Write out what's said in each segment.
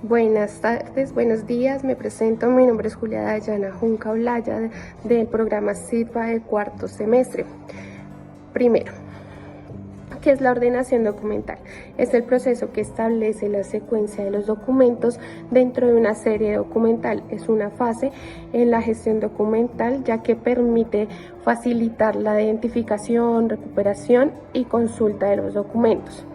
Buenas tardes, buenos días, me presento, mi nombre es Julia Dayana Junca Olaya del programa SIDVA del cuarto semestre. Primero, ¿qué es la ordenación documental? Es el proceso que establece la secuencia de los documentos dentro de una serie documental. Es una fase en la gestión documental ya que permite facilitar la identificación, recuperación y consulta de los documentos.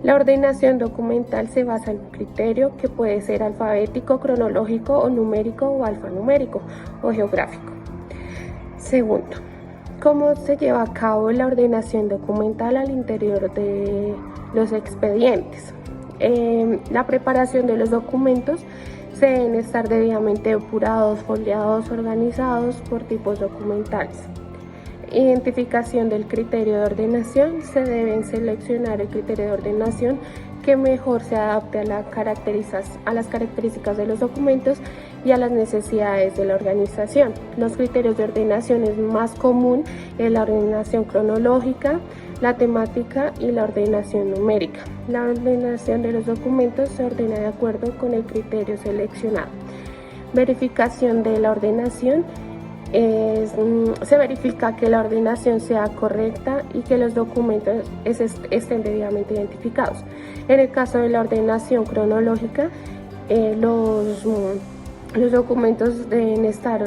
La ordenación documental se basa en un criterio que puede ser alfabético, cronológico o numérico o alfanumérico o geográfico. Segundo, ¿cómo se lleva a cabo la ordenación documental al interior de los expedientes? La preparación de los documentos se deben estar debidamente depurados, foliados, organizados por tipos documentales. Identificación del criterio de ordenación. Se deben seleccionar el criterio de ordenación que mejor se adapte a las características de los documentos y a las necesidades de la organización. Los criterios de ordenación es más común en la ordenación cronológica, la temática y la ordenación numérica. La ordenación de los documentos se ordena de acuerdo con el criterio seleccionado. Verificación de la ordenación. Se verifica que la ordenación sea correcta y que los documentos estén debidamente identificados. En el caso de la ordenación cronológica, los documentos deben estar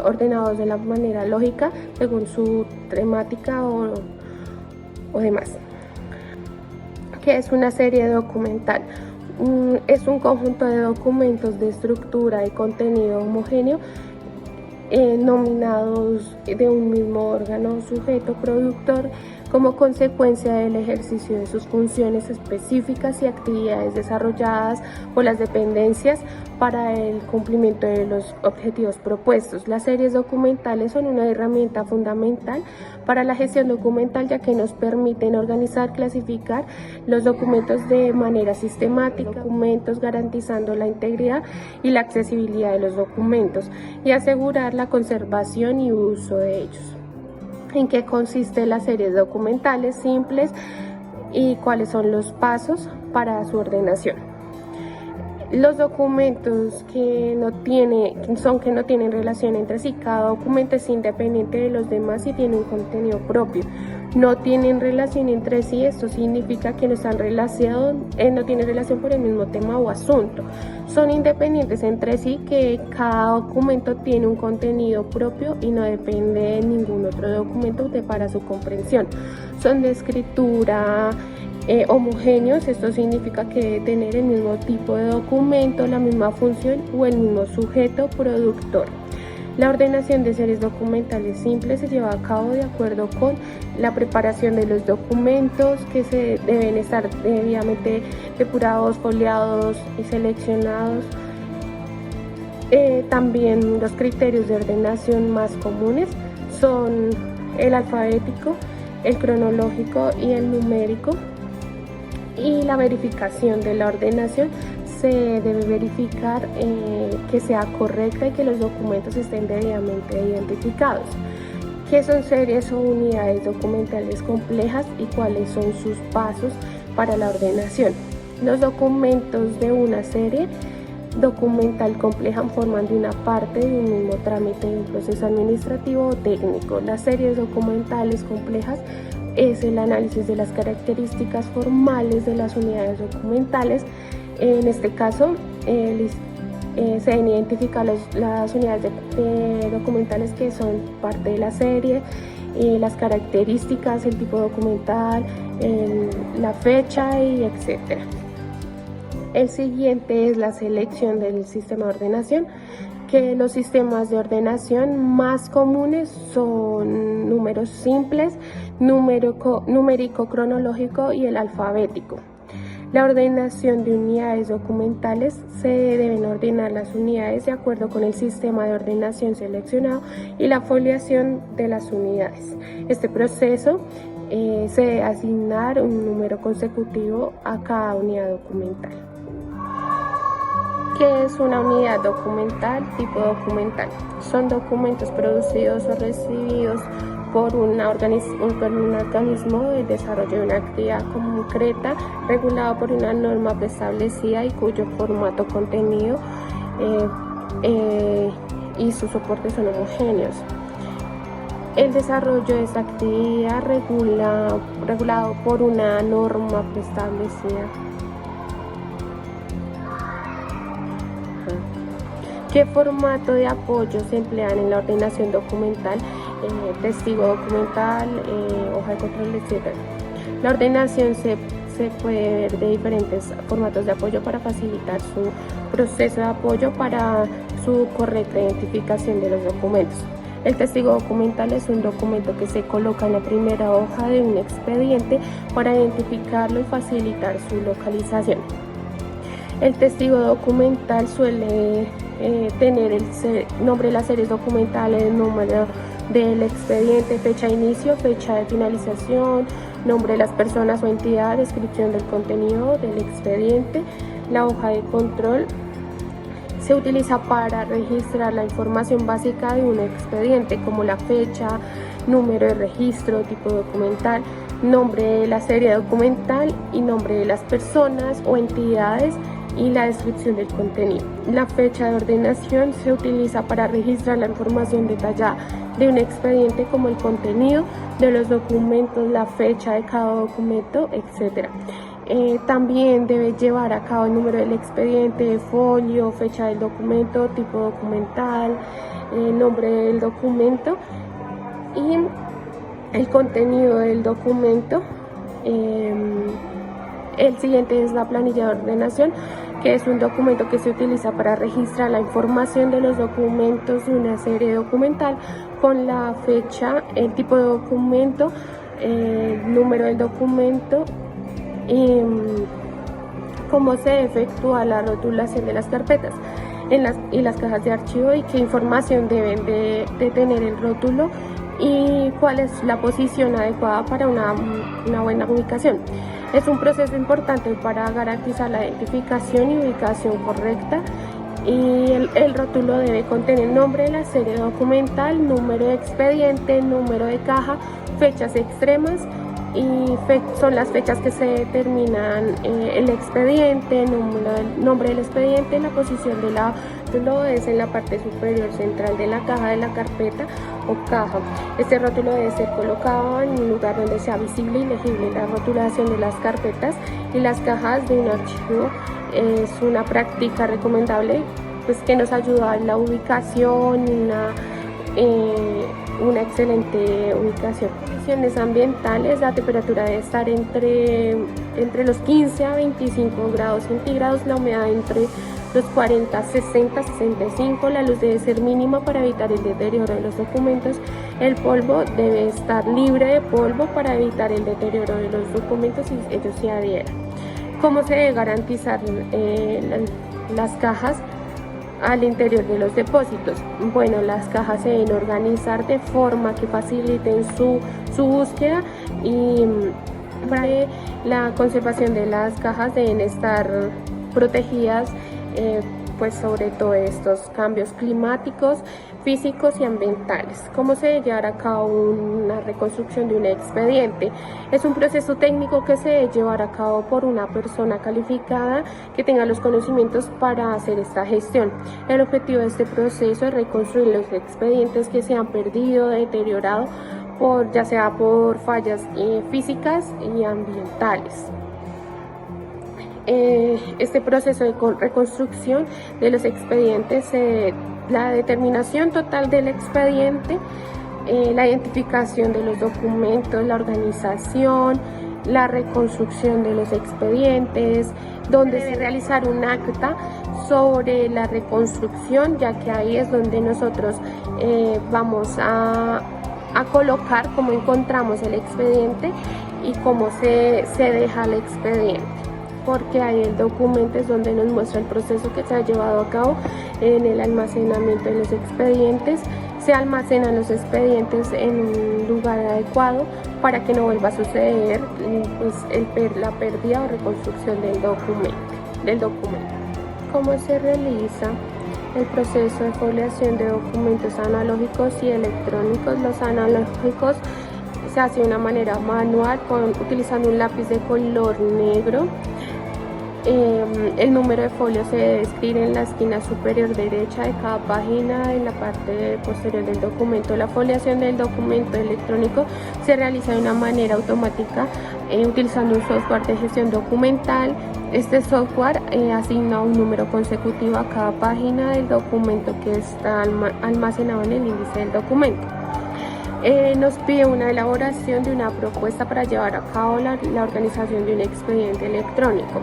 ordenados de la manera lógica según su temática o demás. ¿Qué es una serie documental? Es un conjunto de documentos de estructura y contenido homogéneo nominados de un mismo órgano sujeto productor como consecuencia del ejercicio de sus funciones específicas y actividades desarrolladas por las dependencias para el cumplimiento de los objetivos propuestos. Las series documentales son una herramienta fundamental para la gestión documental ya que nos permiten organizar, clasificar los documentos de manera sistemática, garantizando la integridad y la accesibilidad de los documentos y asegurar la conservación y uso de ellos. ¿En qué consiste las series documentales simples y cuáles son los pasos para su ordenación? Los documentos que no tienen relación entre sí. Cada documento es independiente de los demás y tiene un contenido propio. No tienen relación entre sí, esto significa que no tienen relación por el mismo tema o asunto. Son independientes entre sí, que cada documento tiene un contenido propio y no depende de ningún otro documento para su comprensión. Son de escritura homogéneos, esto significa que debe tener el mismo tipo de documento, la misma función o el mismo sujeto productor. La ordenación de series documentales simples se lleva a cabo de acuerdo con la preparación de los documentos que se deben estar debidamente depurados, foliados y seleccionados. También los criterios de ordenación más comunes son el alfabético, el cronológico y el numérico. Y la verificación de la ordenación se debe verificar que sea correcta y que los documentos estén debidamente identificados. ¿Qué son series o unidades documentales complejas y cuáles son sus pasos para la ordenación? Los documentos de una serie documental compleja forman de una parte de un mismo trámite de un proceso administrativo o técnico. Las series documentales complejas es el análisis de las características formales de las unidades documentales. En este caso, se deben identificar las unidades documentales que son parte de la serie, las características, el tipo documental, la fecha y etc. El siguiente es la selección del sistema de ordenación, que los sistemas de ordenación más comunes son números simples, numérico cronológico y el alfabético. La ordenación de unidades documentales: se deben ordenar las unidades de acuerdo con el sistema de ordenación seleccionado y la foliación de las unidades. Este proceso se debe asignar un número consecutivo a cada unidad documental. ¿Qué es una unidad documental? Tipo documental. Son documentos producidos o recibidos por un organismo de desarrollo de una actividad concreta regulado por una norma preestablecida y cuyo formato, contenido y sus soportes son homogéneos. El desarrollo de esta actividad regulado por una norma preestablecida. ¿Qué formato de apoyo se emplean en la ordenación documental? Testigo documental, hoja de control, etc. La ordenación se puede ver de diferentes formatos de apoyo para facilitar su proceso de apoyo para su correcta identificación de los documentos. El testigo documental es un documento que se coloca en la primera hoja de un expediente para identificarlo y facilitar su localización. El testigo documental suele tener el nombre de las series documentales, el número del expediente, fecha de inicio, fecha de finalización, nombre de las personas o entidades, descripción del contenido del expediente. La hoja de control se utiliza para registrar la información básica de un expediente, como la fecha, número de registro, tipo documental, nombre de la serie documental y nombre de las personas o entidades y la descripción del contenido. La fecha de ordenación se utiliza para registrar la información detallada de un expediente, como el contenido de los documentos, la fecha de cada documento, etc. También debe llevar a cabo el número del expediente, folio, fecha del documento, tipo documental, nombre del documento y el contenido del documento. El siguiente es la planilla de ordenación, que es un documento que se utiliza para registrar la información de los documentos de una serie documental con la fecha, el tipo de documento, el número del documento, cómo se efectúa la rotulación de las carpetas y las cajas de archivo y qué información deben de tener el rótulo y cuál es la posición adecuada para una buena ubicación. Es un proceso importante para garantizar la identificación y ubicación correcta, y el rótulo debe contener nombre de la serie documental, número de expediente, número de caja, fechas extremas y son las fechas que se determinan el expediente, nombre del expediente, la posición del rótulo es en la parte superior central de la caja de la carpeta o caja. Este rótulo debe ser colocado en un lugar donde sea visible y legible. La rotulación de las carpetas y las cajas de un archivo es una práctica recomendable, pues, que nos ayuda en la ubicación, una excelente ubicación. Condiciones ambientales: la temperatura debe estar entre los 15 a 25 grados centígrados, la humedad entre los 40, 60, 65, la luz debe ser mínima para evitar el deterioro de los documentos, el polvo debe estar libre de polvo para evitar el deterioro de los documentos y ellos se adhieran. ¿Cómo se debe garantizar las cajas al interior de los depósitos? Bueno, las cajas se deben organizar de forma que faciliten su búsqueda, y para la conservación de las cajas deben estar protegidas pues sobre todo estos cambios climáticos, físicos y ambientales. ¿Cómo se debe llevar a cabo una reconstrucción de un expediente? Es un proceso técnico que se debe llevar a cabo por una persona calificada que tenga los conocimientos para hacer esta gestión. El objetivo de este proceso es reconstruir los expedientes que se han perdido, deteriorado, ya sea por fallas físicas y ambientales. Este proceso de reconstrucción de los expedientes, la determinación total del expediente, la identificación de los documentos, la organización, la reconstrucción de los expedientes, donde se realizar un acta sobre la reconstrucción, ya que ahí es donde nosotros vamos a colocar cómo encontramos el expediente y cómo se deja el expediente, porque ahí el documento es donde nos muestra el proceso que se ha llevado a cabo en el almacenamiento de los expedientes. Se almacenan los expedientes en un lugar adecuado para que no vuelva a suceder pues, la pérdida o reconstrucción del documento. ¿Cómo se realiza el proceso de foliación de documentos analógicos y electrónicos. Los analógicos se hace de una manera manual utilizando un lápiz de color negro. El número de folio se debe escribir en la esquina superior derecha de cada página en la parte posterior del documento. La foliación del documento electrónico se realiza de una manera automática utilizando un software de gestión documental. Este software asigna un número consecutivo a cada página del documento que está almacenado en el índice del documento. Nos pide una elaboración de una propuesta para llevar a cabo la organización de un expediente electrónico.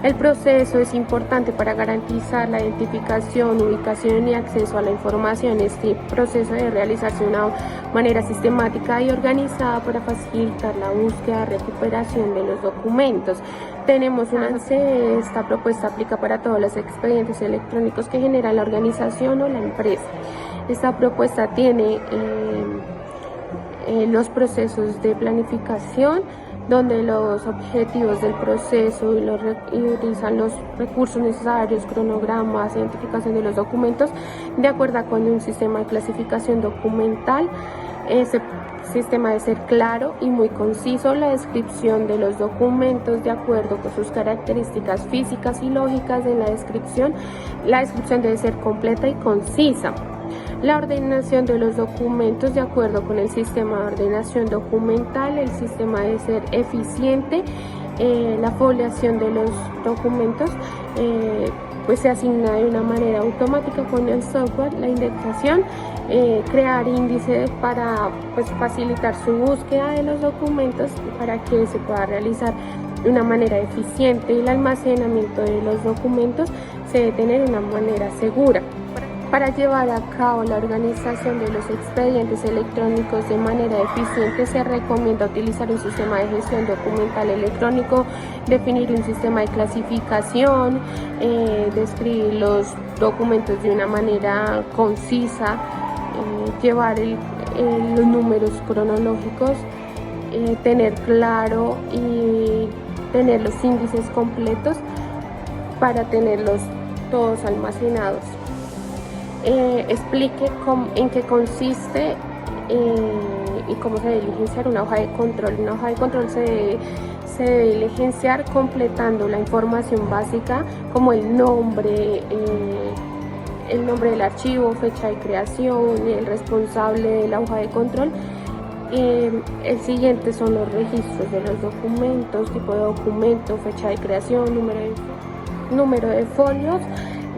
El proceso es importante para garantizar la identificación, ubicación y acceso a la información. Este proceso debe realizarse de una manera sistemática y organizada para facilitar la búsqueda y recuperación de los documentos. Tenemos un avance. Esta propuesta aplica para todos los expedientes electrónicos que genera la organización o la empresa. Esta propuesta tiene los procesos de planificación, donde los objetivos del proceso y utilizan los recursos necesarios, cronogramas, identificación de los documentos, de acuerdo con un sistema de clasificación documental. Ese sistema debe ser claro y muy conciso. La descripción de los documentos de acuerdo con sus características físicas y lógicas en la descripción debe ser completa y concisa. La ordenación de los documentos de acuerdo con el sistema de ordenación documental. El sistema debe ser eficiente. La foliación de los documentos pues se asigna de una manera automática con el software. La indexación, crear índices para facilitar su búsqueda de los documentos para que se pueda realizar de una manera eficiente. Y el almacenamiento de los documentos se debe tener de una manera segura. Para llevar a cabo la organización de los expedientes electrónicos de manera eficiente, se recomienda utilizar un sistema de gestión documental electrónico, definir un sistema de clasificación, describir los documentos de una manera concisa, llevar los números cronológicos, tener claro y tener los índices completos para tenerlos todos almacenados. Explique en qué consiste y cómo se debe diligenciar una hoja de control. Una hoja de control se debe diligenciar completando la información básica como el nombre del archivo, fecha de creación y el responsable de la hoja de control. El siguiente son los registros de los documentos, tipo de documento, fecha de creación, número de folios.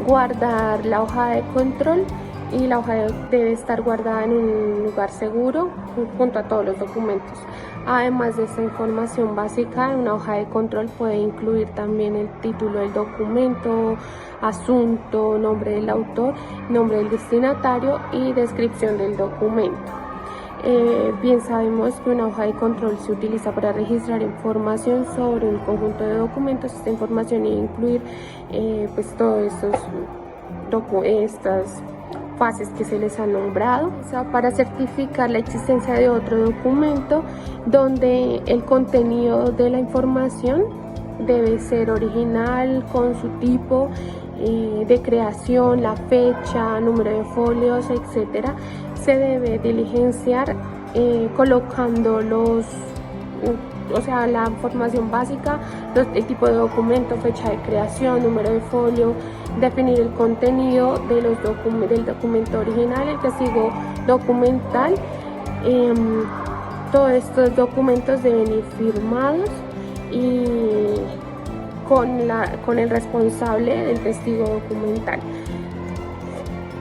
Guardar la hoja de control, y la hoja debe estar guardada en un lugar seguro junto a todos los documentos. Además de esta información básica, una hoja de control puede incluir también el título del documento, asunto, nombre del autor, nombre del destinatario y descripción del documento. Bien sabemos que una hoja de control se utiliza para registrar información sobre un conjunto de documentos. Esta información debe incluir todas estas fases que se les ha nombrado, para certificar la existencia de otro documento donde el contenido de la información debe ser original con su tipo de creación, la fecha, número de folios, etcétera. Se debe diligenciar colocando la información básica, el tipo de documento, fecha de creación, número de folio, definir el contenido de del documento original, el testigo documental. Todos estos documentos deben ir firmados y con el responsable del testigo documental.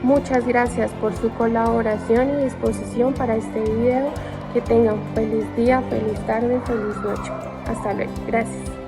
Muchas gracias por su colaboración y disposición para este video. Que tengan feliz día, feliz tarde, feliz noche. Hasta luego. Gracias.